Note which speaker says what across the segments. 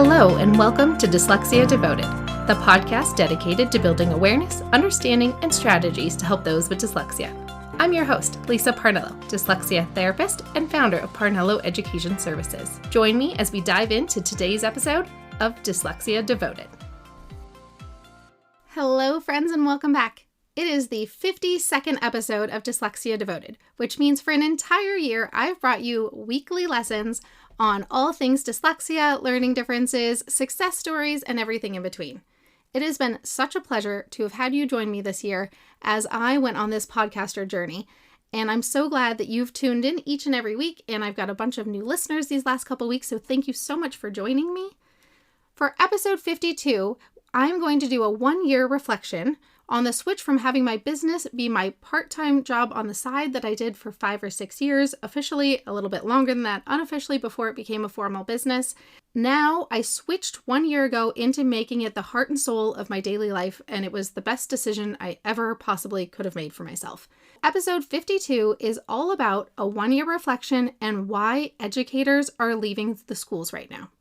Speaker 1: Hello, and welcome to Dyslexia Devoted, the podcast dedicated to building awareness, understanding, and strategies to help those with dyslexia. I'm your host, Lisa Parnello, dyslexia therapist and founder of Parnello Education Services. Join me as we dive into today's episode of Dyslexia Devoted. Hello, friends, and welcome back. It is the 52nd episode of Dyslexia Devoted, which means for an entire year, I've brought you weekly lessons on all things dyslexia, learning differences, success stories, and everything in between. It has been such a pleasure to have had you join me this year as I went on this podcaster journey, and I'm so glad that you've tuned in each and every week, and I've got a bunch of new listeners these last couple weeks, so thank you so much for joining me. For episode 52, I'm going to do a 1-year reflection on the switch from having my business be my part-time job on the side that I did for 5 or 6 years, officially a little bit longer than that, unofficially before it became a formal business. Now I switched 1 year ago into making it the heart and soul of my daily life, and it was the best decision I ever possibly could have made for myself. Episode 52 is all about a 1-year reflection and why educators are leaving the schools right now.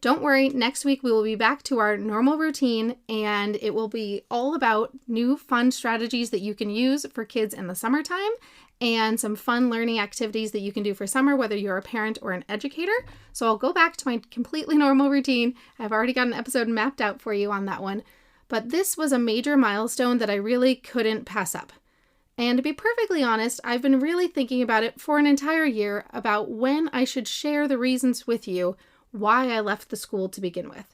Speaker 1: Don't worry, next week we will be back to our normal routine, and it will be all about new fun strategies that you can use for kids in the summertime and some fun learning activities that you can do for summer, whether you're a parent or an educator. So I'll go back to my completely normal routine. I've already got an episode mapped out for you on that one, but this was a major milestone that I really couldn't pass up. And to be perfectly honest, I've been really thinking about it for an entire year about when I should share the reasons with you why I left the school to begin with.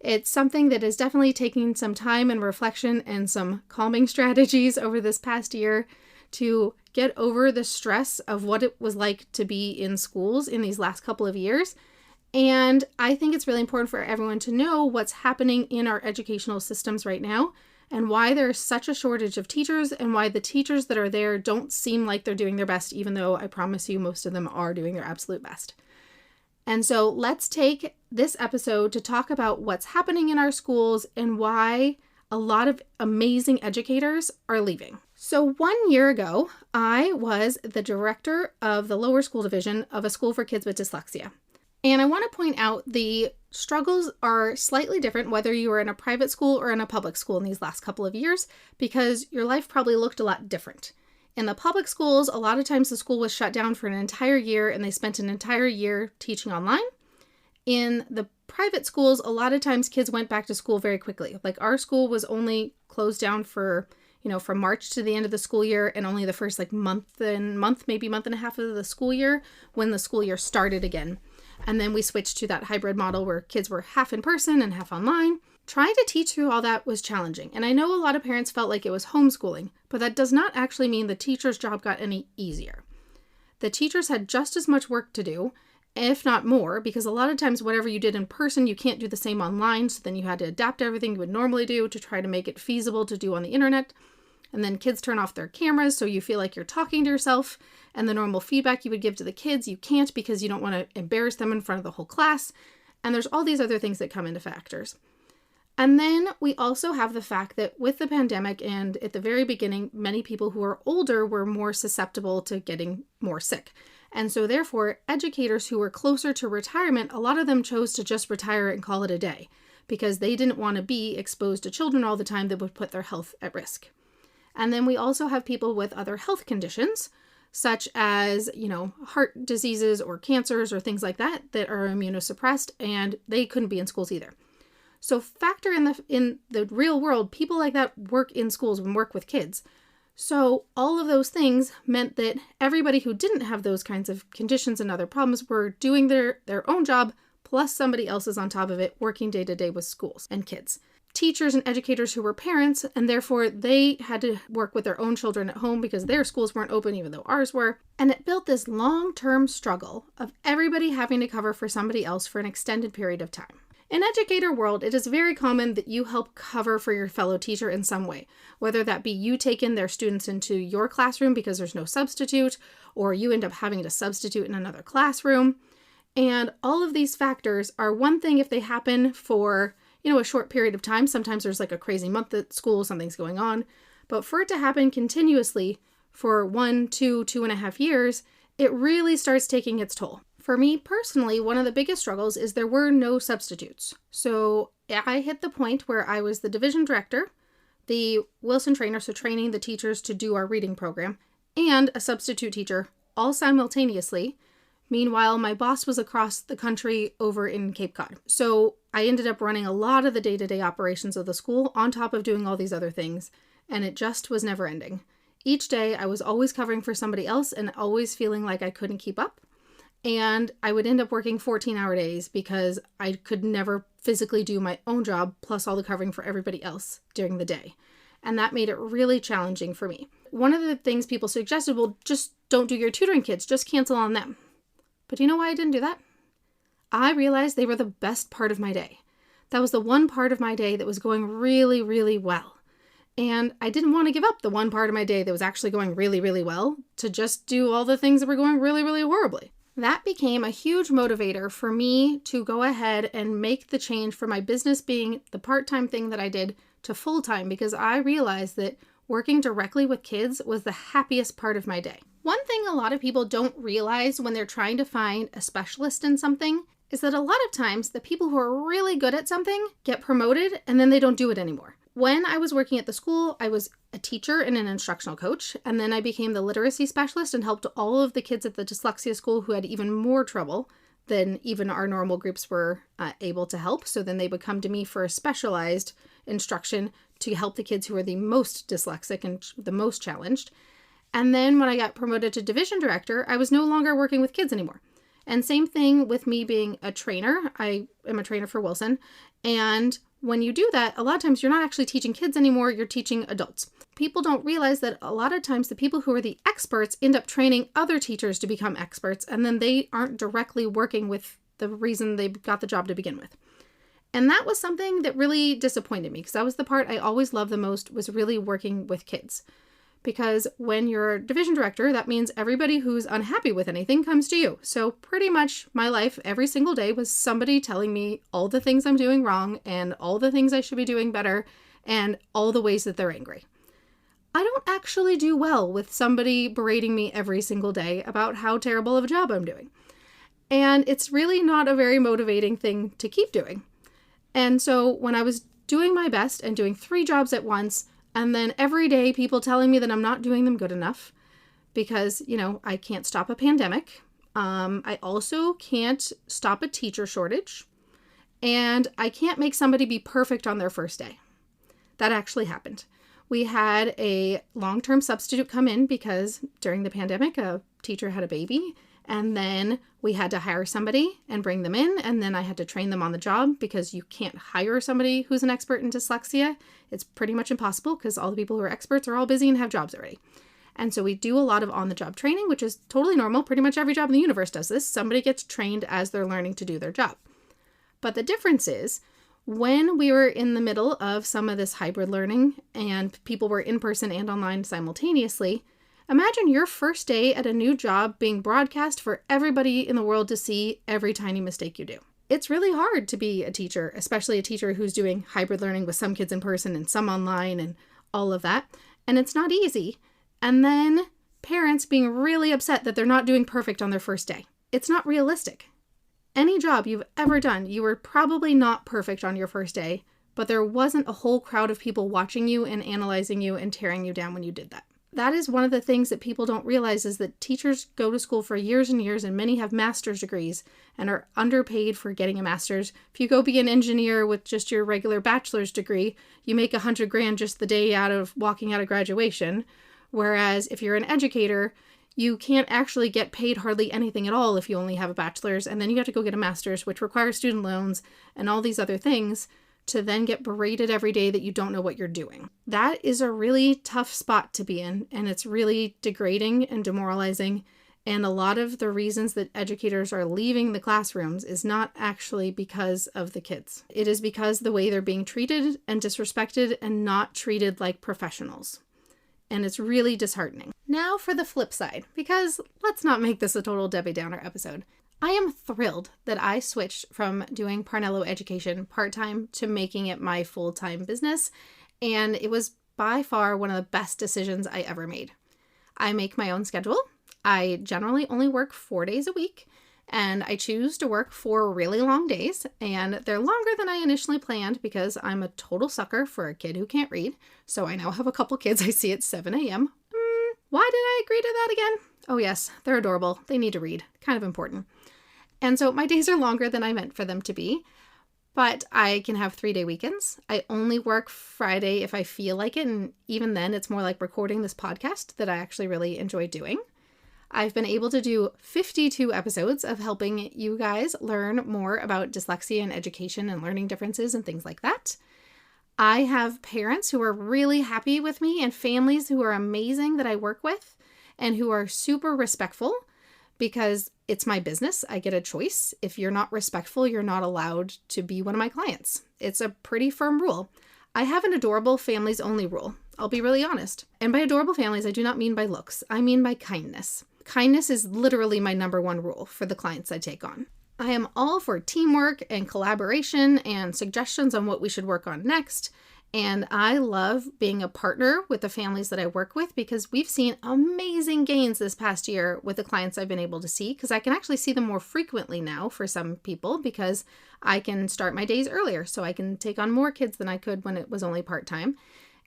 Speaker 1: It's something that is definitely taking some time and reflection and some calming strategies over this past year to get over the stress of what it was like to be in schools in these last couple of years. And I think it's really important for everyone to know what's happening in our educational systems right now and why there's such a shortage of teachers and why the teachers that are there don't seem like they're doing their best, even though I promise you most of them are doing their absolute best. And so let's take this episode to talk about what's happening in our schools and why a lot of amazing educators are leaving. So 1 year ago, I was the director of the lower school division of a school for kids with dyslexia. And I want to point out the struggles are slightly different whether you are in a private school or in a public school in these last couple of years, because your life probably looked a lot different. In the public schools, a lot of times the school was shut down for an entire year and they spent an entire year teaching online. In the private schools, a lot of times kids went back to school very quickly. Like our school was only closed down for, from March to the end of the school year, and only the first month, maybe month and a half of the school year when the school year started again. And then we switched to that hybrid model where kids were half in person and half online. Trying to teach through all that was challenging, and I know a lot of parents felt like it was homeschooling, but that does not actually mean the teacher's job got any easier. The teachers had just as much work to do, if not more, because a lot of times whatever you did in person, you can't do the same online, so then you had to adapt everything you would normally do to try to make it feasible to do on the internet. And then kids turn off their cameras, so you feel like you're talking to yourself, and the normal feedback you would give to the kids, you can't because you don't want to embarrass them in front of the whole class. And there's all these other things that come into factors. And then we also have the fact that with the pandemic and at the very beginning, many people who are older were more susceptible to getting more sick. And so therefore, educators who were closer to retirement, a lot of them chose to just retire and call it a day because they didn't want to be exposed to children all the time that would put their health at risk. And then we also have people with other health conditions, such as, heart diseases or cancers or things like that are immunosuppressed, and they couldn't be in schools either. So factor in the real world, people like that work in schools and work with kids. So all of those things meant that everybody who didn't have those kinds of conditions and other problems were doing their own job, plus somebody else is on top of it, working day to day with schools and kids. Teachers and educators who were parents, and therefore they had to work with their own children at home because their schools weren't open even though ours were. And it built this long-term struggle of everybody having to cover for somebody else for an extended period of time. In educator world, it is very common that you help cover for your fellow teacher in some way, whether that be you taking their students into your classroom because there's no substitute, or you end up having to substitute in another classroom. And all of these factors are one thing if they happen for, a short period of time. Sometimes there's like a crazy month at school, something's going on. But for it to happen continuously for 1, 2, 2.5 years, it really starts taking its toll. For me personally, one of the biggest struggles is there were no substitutes. So I hit the point where I was the division director, the Wilson trainer, so training the teachers to do our reading program, and a substitute teacher, all simultaneously. Meanwhile, my boss was across the country over in Cape Cod. So I ended up running a lot of the day-to-day operations of the school on top of doing all these other things, and it just was never ending. Each day, I was always covering for somebody else and always feeling like I couldn't keep up. And I would end up working 14-hour days because I could never physically do my own job plus all the covering for everybody else during the day. And that made it really challenging for me. One of the things people suggested, well, just don't do your tutoring kids, just cancel on them. But you know why I didn't do that? I realized they were the best part of my day. That was the one part of my day that was going really, really well. And I didn't want to give up the one part of my day that was actually going really, really well to just do all the things that were going really, really horribly. That became a huge motivator for me to go ahead and make the change from my business being the part-time thing that I did to full-time, because I realized that working directly with kids was the happiest part of my day. One thing a lot of people don't realize when they're trying to find a specialist in something is that a lot of times the people who are really good at something get promoted and then they don't do it anymore. When I was working at the school, I was a teacher and an instructional coach, and then I became the literacy specialist and helped all of the kids at the dyslexia school who had even more trouble than even our normal groups were able to help. So then they would come to me for a specialized instruction to help the kids who are the most dyslexic and the most challenged. And then when I got promoted to division director, I was no longer working with kids anymore. And same thing with me being a trainer. I am a trainer for Wilson. And when you do that, a lot of times you're not actually teaching kids anymore, you're teaching adults. People don't realize that a lot of times the people who are the experts end up training other teachers to become experts, and then they aren't directly working with the reason they got the job to begin with. And that was something that really disappointed me, because that was the part I always loved the most, was really working with kids. Because when you're a division director, that means everybody who's unhappy with anything comes to you. So pretty much my life every single day was somebody telling me all the things I'm doing wrong and all the things I should be doing better and all the ways that they're angry. I don't actually do well with somebody berating me every single day about how terrible of a job I'm doing. And it's really not a very motivating thing to keep doing. And so when I was doing my best and doing 3 jobs at once, and then every day people telling me that I'm not doing them good enough because, I can't stop a pandemic. I also can't stop a teacher shortage. And I can't make somebody be perfect on their first day. That actually happened. We had a long-term substitute come in because during the pandemic, a teacher had a baby. And then we had to hire somebody and bring them in. And then I had to train them on the job because you can't hire somebody who's an expert in dyslexia. It's pretty much impossible because all the people who are experts are all busy and have jobs already. And so we do a lot of on-the-job training, which is totally normal. Pretty much every job in the universe does this. Somebody gets trained as they're learning to do their job. But the difference is when we were in the middle of some of this hybrid learning and people were in person and online simultaneously, imagine your first day at a new job being broadcast for everybody in the world to see every tiny mistake you do. It's really hard to be a teacher, especially a teacher who's doing hybrid learning with some kids in person and some online and all of that. And it's not easy. And then parents being really upset that they're not doing perfect on their first day. It's not realistic. Any job you've ever done, you were probably not perfect on your first day, but there wasn't a whole crowd of people watching you and analyzing you and tearing you down when you did that. That is one of the things that people don't realize is that teachers go to school for years and years, and many have master's degrees and are underpaid for getting a master's. If you go be an engineer with just your regular bachelor's degree, you make $100,000 just the day out of walking out of graduation. Whereas if you're an educator, you can't actually get paid hardly anything at all if you only have a bachelor's, and then you have to go get a master's, which requires student loans and all these other things, to then get berated every day that you don't know what you're doing. That is a really tough spot to be in, and it's really degrading and demoralizing. And a lot of the reasons that educators are leaving the classrooms is not actually because of the kids. It is because the way they're being treated and disrespected and not treated like professionals. And it's really disheartening. Now for the flip side, because let's not make this a total Debbie Downer episode. I am thrilled that I switched from doing Parnello education part-time to making it my full-time business, and it was by far one of the best decisions I ever made. I make my own schedule. I generally only work 4 days a week, And I choose to work 4 really long days, and they're longer than I initially planned because I'm a total sucker for a kid who can't read. So I now have a couple kids I see at 7 a.m. Why did I agree to that again? Oh yes, they're adorable. They need to read. Kind of important. And so my days are longer than I meant for them to be, but I can have 3-day weekends. I only work Friday if I feel like it, and even then it's more like recording this podcast that I actually really enjoy doing. I've been able to do 52 episodes of helping you guys learn more about dyslexia and education and learning differences and things like that. I have parents who are really happy with me and families who are amazing that I work with and who are super respectful because it's my business. I get a choice. If you're not respectful, you're not allowed to be one of my clients. It's a pretty firm rule. I have an adorable families only rule. I'll be really honest. And by adorable families, I do not mean by looks. I mean by kindness. Kindness is literally my number one rule for the clients I take on. I am all for teamwork and collaboration and suggestions on what we should work on next. And I love being a partner with the families that I work with because we've seen amazing gains this past year with the clients I've been able to see, because I can actually see them more frequently now for some people because I can start my days earlier. So I can take on more kids than I could when it was only part-time.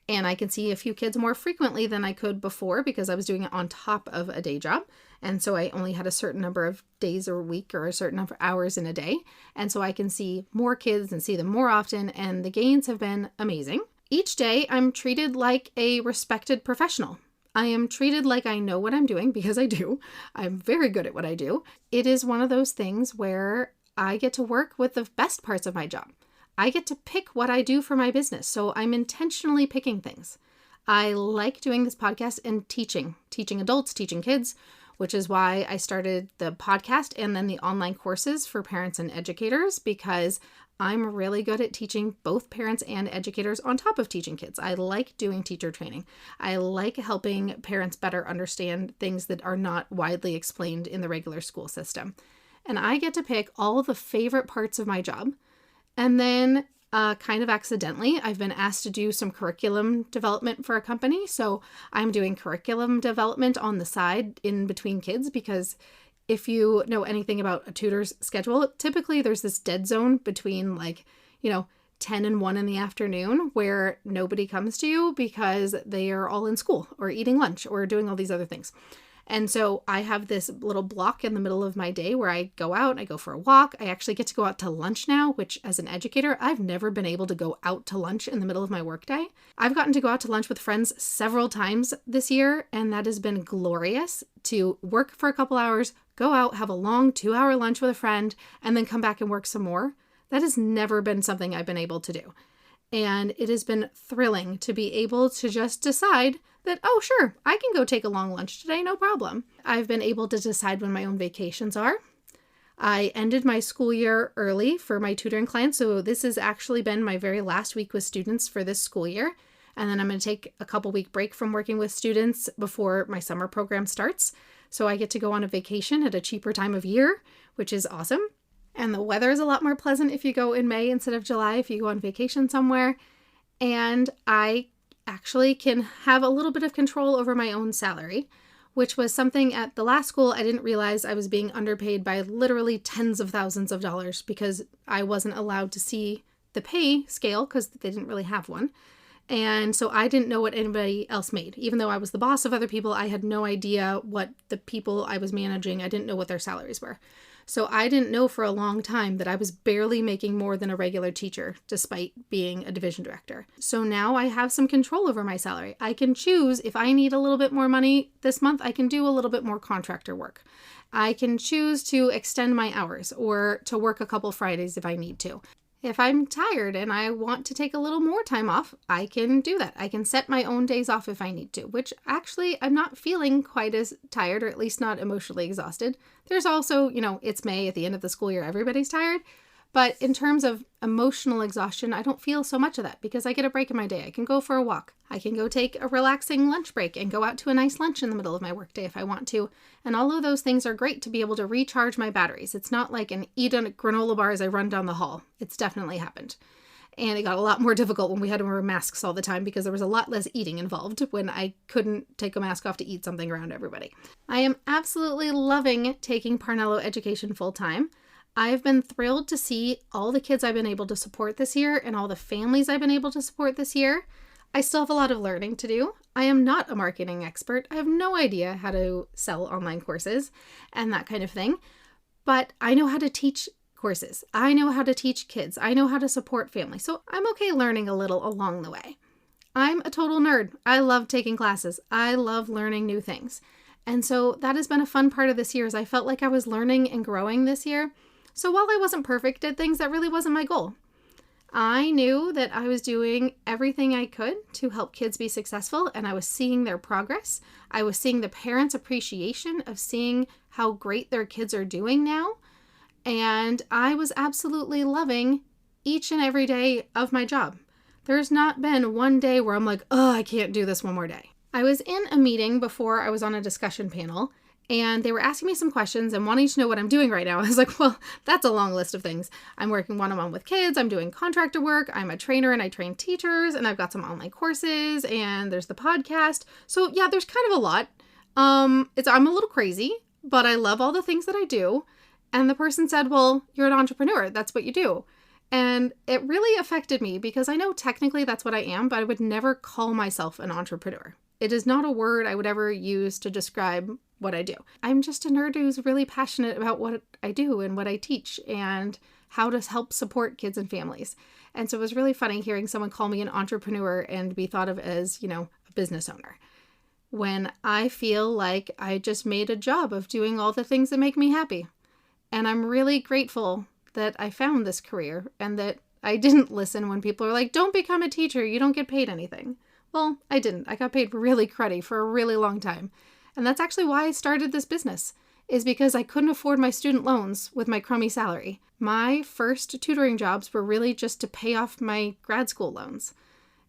Speaker 1: And I can see a few kids more frequently than I could before because I was doing it on top of a day job. And so I only had a certain number of days a week or a certain number of hours in a day. And so I can see more kids and see them more often. And the gains have been amazing. Each day I'm treated like a respected professional. I am treated like I know what I'm doing because I do. I'm very good at what I do. It is one of those things where I get to work with the best parts of my job. I get to pick what I do for my business, so I'm intentionally picking things. I like doing this podcast and teaching adults, teaching kids, which is why I started the podcast and then the online courses for parents and educators, because I'm really good at teaching both parents and educators on top of teaching kids. I like doing teacher training. I like helping parents better understand things that are not widely explained in the regular school system. And I get to pick all the favorite parts of my job. And then kind of accidentally, I've been asked to do some curriculum development for a company. So I'm doing curriculum development on the side in between kids because if you know anything about a tutor's schedule, typically there's this dead zone between 10 and 1 in the afternoon where nobody comes to you because they are all in school or eating lunch or doing all these other things. And so I have this little block in the middle of my day where I go out, I go for a walk. I actually get to go out to lunch now, which as an educator, I've never been able to go out to lunch in the middle of my workday. I've gotten to go out to lunch with friends several times this year, and that has been glorious to work for a couple hours, go out, have a long 2-hour lunch with a friend, and then come back and work some more. That has never been something I've been able to do. And it has been thrilling to be able to just decide that, oh, sure, I can go take a long lunch today, no problem. I've been able to decide when my own vacations are. I ended my school year early for my tutoring clients, so this has actually been my very last week with students for this school year. And then I'm going to take a couple week break from working with students before my summer program starts. So I get to go on a vacation at a cheaper time of year, which is awesome. And the weather is a lot more pleasant if you go in May instead of July, if you go on vacation somewhere. And I actually can have a little bit of control over my own salary, which was something at the last school I didn't realize I was being underpaid by literally tens of thousands of dollars because I wasn't allowed to see the pay scale because they didn't really have one. And so I didn't know what anybody else made. Even though I was the boss of other people, I had no idea what the people I was managing, I didn't know what their salaries were. So I didn't know for a long time that I was barely making more than a regular teacher, despite being a division director. So now I have some control over my salary. I can choose if I need a little bit more money this month, I can do a little bit more contractor work. I can choose to extend my hours or to work a couple Fridays if I need to. If I'm tired and I want to take a little more time off, I can do that. I can set my own days off if I need to, which actually I'm not feeling quite as tired, or at least not emotionally exhausted. There's also, it's May at the end of the school year, everybody's tired. But in terms of emotional exhaustion, I don't feel so much of that because I get a break in my day. I can go for a walk. I can go take a relaxing lunch break and go out to a nice lunch in the middle of my workday if I want to. And all of those things are great to be able to recharge my batteries. It's not like eat a granola bar as I run down the hall. It's definitely happened. And it got a lot more difficult when we had to wear masks all the time because there was a lot less eating involved when I couldn't take a mask off to eat something around everybody. I am absolutely loving taking Parnello education full time. I've been thrilled to see all the kids I've been able to support this year and all the families I've been able to support this year. I still have a lot of learning to do. I am not a marketing expert. I have no idea how to sell online courses and that kind of thing, but I know how to teach courses. I know how to teach kids. I know how to support families. So I'm okay learning a little along the way. I'm a total nerd. I love taking classes. I love learning new things. And so that has been a fun part of this year, is I felt like I was learning and growing this year. So while I wasn't perfect at things, that really wasn't my goal. I knew that I was doing everything I could to help kids be successful, and I was seeing their progress. I was seeing the parents' appreciation of seeing how great their kids are doing now. And I was absolutely loving each and every day of my job. There's not been one day where I'm like, oh, I can't do this one more day. I was in a meeting before I was on a discussion panel, and they were asking me some questions and wanting to know what I'm doing right now. I was like, well, that's a long list of things. I'm working one-on-one with kids. I'm doing contractor work. I'm a trainer and I train teachers, and I've got some online courses, and there's the podcast. So yeah, there's kind of a lot. I'm a little crazy, but I love all the things that I do. And the person said, well, you're an entrepreneur. That's what you do. And it really affected me because I know technically that's what I am, but I would never call myself an entrepreneur. It is not a word I would ever use to describe what I do. I'm just a nerd who's really passionate about what I do and what I teach and how to help support kids and families. And so it was really funny hearing someone call me an entrepreneur and be thought of as, a business owner, when I feel like I just made a job of doing all the things that make me happy. And I'm really grateful that I found this career and that I didn't listen when people are like, don't become a teacher, you don't get paid anything. Well, I didn't. I got paid really cruddy for a really long time. And that's actually why I started this business, is because I couldn't afford my student loans with my crummy salary. My first tutoring jobs were really just to pay off my grad school loans.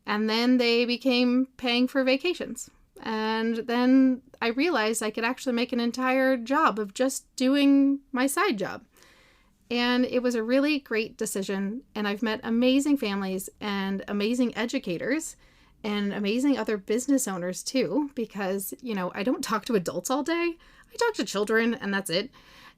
Speaker 1: And then they became paying for vacations. And then I realized I could actually make an entire job of just doing my side job. And it was a really great decision. And I've met amazing families and amazing educators and amazing other business owners too, because, I don't talk to adults all day. I talk to children and that's it.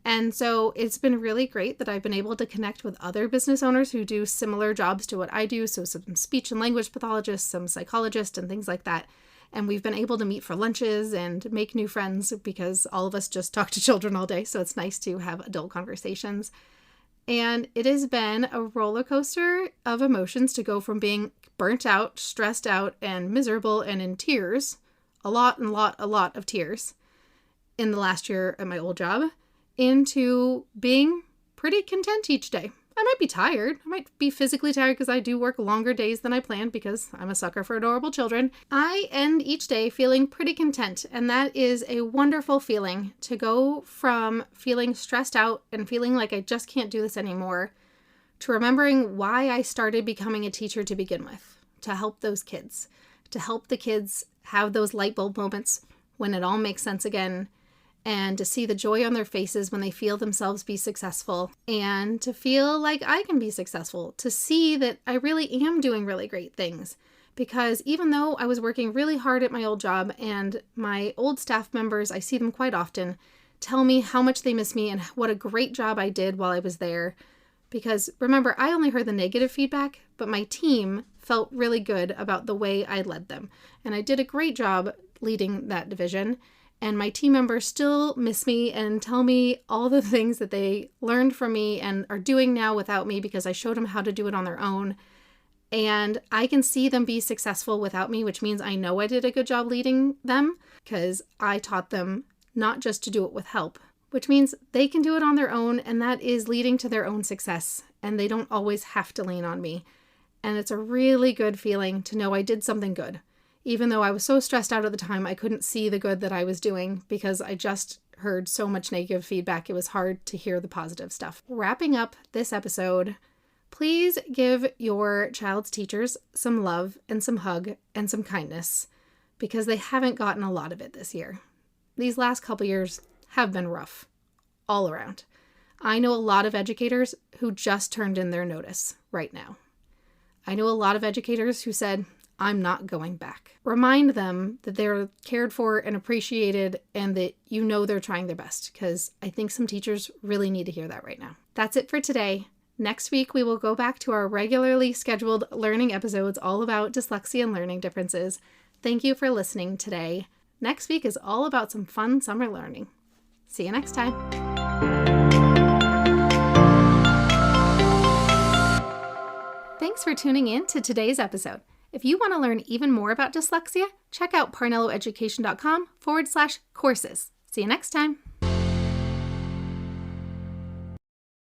Speaker 1: And so it's been really great that I've been able to connect with other business owners who do similar jobs to what I do. So some speech and language pathologists, some psychologists and things like that. And we've been able to meet for lunches and make new friends because all of us just talk to children all day. So it's nice to have adult conversations. And it has been a roller coaster of emotions to go from being burnt out, stressed out, and miserable and in tears, a lot of tears in the last year at my old job, into being pretty content each day. I might be tired. I might be physically tired because I do work longer days than I planned because I'm a sucker for adorable children. I end each day feeling pretty content, and that is a wonderful feeling, to go from feeling stressed out and feeling like I just can't do this anymore to remembering why I started becoming a teacher to begin with, to help those kids, to help the kids have those light bulb moments when it all makes sense again, and to see the joy on their faces when they feel themselves be successful, and to feel like I can be successful, to see that I really am doing really great things. Because even though I was working really hard at my old job, and my old staff members, I see them quite often, tell me how much they miss me and what a great job I did while I was there. Because remember, I only heard the negative feedback, but my team felt really good about the way I led them. And I did a great job leading that division. And my team members still miss me and tell me all the things that they learned from me and are doing now without me because I showed them how to do it on their own. And I can see them be successful without me, which means I know I did a good job leading them because I taught them not just to do it with help, which means they can do it on their own, and that is leading to their own success. And they don't always have to lean on me. And it's a really good feeling to know I did something good. Even though I was so stressed out at the time, I couldn't see the good that I was doing because I just heard so much negative feedback. It was hard to hear the positive stuff. Wrapping up this episode, please give your child's teachers some love and some hug and some kindness because they haven't gotten a lot of it this year. These last couple years have been rough all around. I know a lot of educators who just turned in their notice right now. I know a lot of educators who said, I'm not going back. Remind them that they're cared for and appreciated and that you know they're trying their best, because I think some teachers really need to hear that right now. That's it for today. Next week, we will go back to our regularly scheduled learning episodes all about dyslexia and learning differences. Thank you for listening today. Next week is all about some fun summer learning. See you next time. Thanks for tuning in to today's episode. If you want to learn even more about dyslexia, check out parnelloeducation.com/courses. See you next time.